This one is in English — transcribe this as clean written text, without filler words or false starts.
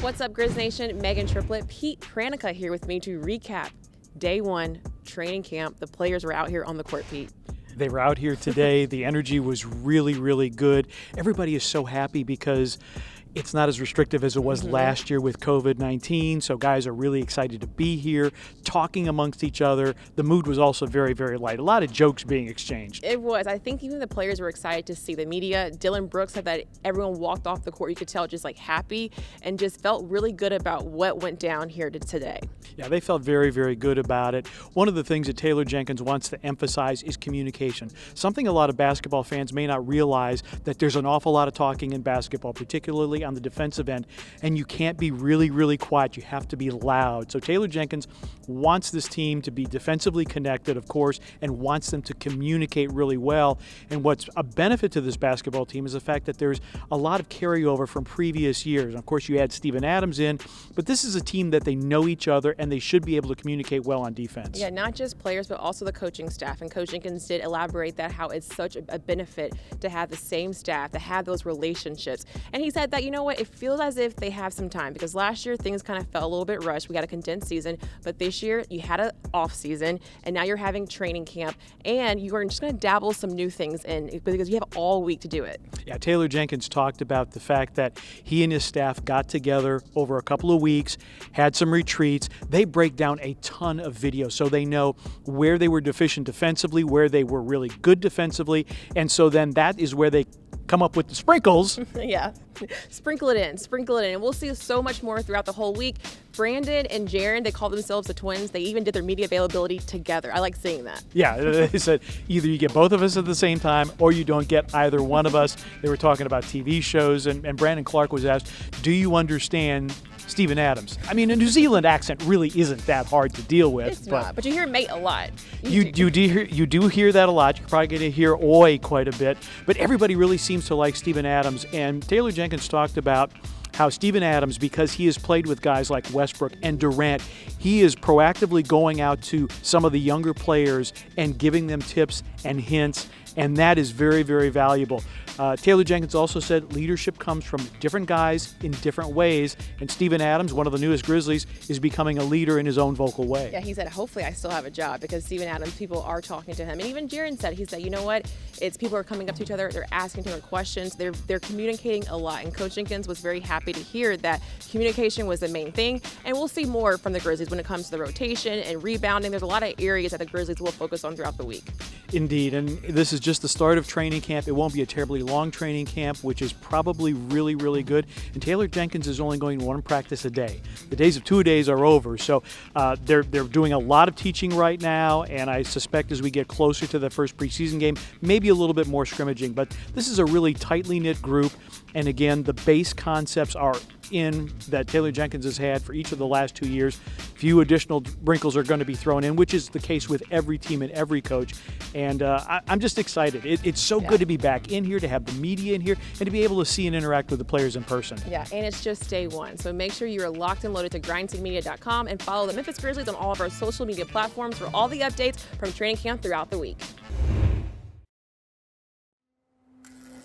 What's up, Grizz Nation? Meghan, Triplett, Pete, Pranica here with me to recap day one training camp. The players were out here on the court, Pete. They were out here today. The energy was really, really good. Everybody is so happy because it's not as restrictive as it was last year with COVID-19. So guys are really excited to be here, talking amongst each other. The mood was also very, very light. A lot of jokes being exchanged. It was. I think even the players were excited to see the media. Dylan Brooks said that everyone walked off the court, you could tell, just like happy and just felt really good about what went down here today. Yeah, they felt very, very good about it. One of the things that Taylor Jenkins wants to emphasize is communication. Something a lot of basketball fans may not realize, that there's an awful lot of talking in basketball, particularly on the defensive end, and you can't be really, really quiet. You have to be loud. So Taylor Jenkins wants this team to be defensively connected, of course, and wants them to communicate really well. And what's a benefit to this basketball team is the fact that there's a lot of carryover from previous years. And of course, you add Steven Adams in, but this is a team that they know each other and they should be able to communicate well on defense. Yeah, not just players, but also the coaching staff. And Coach Jenkins did elaborate that how it's such a benefit to have the same staff, to have those relationships. And he said that, you know what, it feels as if they have some time, because last year things kind of felt a little bit rushed. We got a condensed season, but this year you had an off season and now you're having training camp and you are just going to dabble some new things in because you have all week to do it. Yeah, Taylor Jenkins talked about the fact that he and his staff got together over a couple of weeks, had some retreats. They break down a ton of videos so they know where they were deficient defensively, where they were really good defensively, and so then that is where they come up with the sprinkles. Yeah, sprinkle it in. And we'll see so much more throughout the whole week. Brandon and Jaren, they call themselves the twins. They even did their media availability together. I like seeing that. Yeah, they said either you get both of us at the same time or you don't get either one of us. They were talking about TV shows, and Brandon Clark was asked, do you understand Steven Adams? I mean, a New Zealand accent really isn't that hard to deal with. It's not, but you hear mate a lot. You do hear that a lot. You're probably going to hear oi quite a bit. But everybody really seems to like Steven Adams. And Taylor Jenkins talked about how Steven Adams, because he has played with guys like Westbrook and Durant, he is proactively going out to some of the younger players and giving them tips and hints, and that is very, very valuable. Taylor Jenkins also said leadership comes from different guys in different ways, and Steven Adams, one of the newest Grizzlies, is becoming a leader in his own vocal way. Yeah, he said, hopefully I still have a job, because Steven Adams, people are talking to him. And even Jaren said, he said, you know what, it's people are coming up to each other, they're asking each other questions, they're communicating a lot. And Coach Jenkins was very happy to hear that communication was the main thing. And we'll see more from the Grizzlies when it comes to the rotation and rebounding. There's a lot of areas that the Grizzlies will focus on throughout the week. Indeed, and this is just the start of training camp. It won't be a terribly long training camp, which is probably really, really good. And Taylor Jenkins is only going to one practice a day. The days of 2 days are over, so they're doing a lot of teaching right now, and I suspect as we get closer to the first preseason game, maybe a little bit more scrimmaging. But this is a really tightly knit group, and again, the base concepts are in that Taylor Jenkins has had for each of the last 2 years. Few additional wrinkles are going to be thrown in, which is the case with every team and every coach. And I'm just excited. It's so good to be back in here, to have the media in here, and to be able to see and interact with the players in person. Yeah, and it's just day one. So make sure you're locked and loaded to grindcmedia.com and follow the Memphis Grizzlies on all of our social media platforms for all the updates from training camp throughout the week.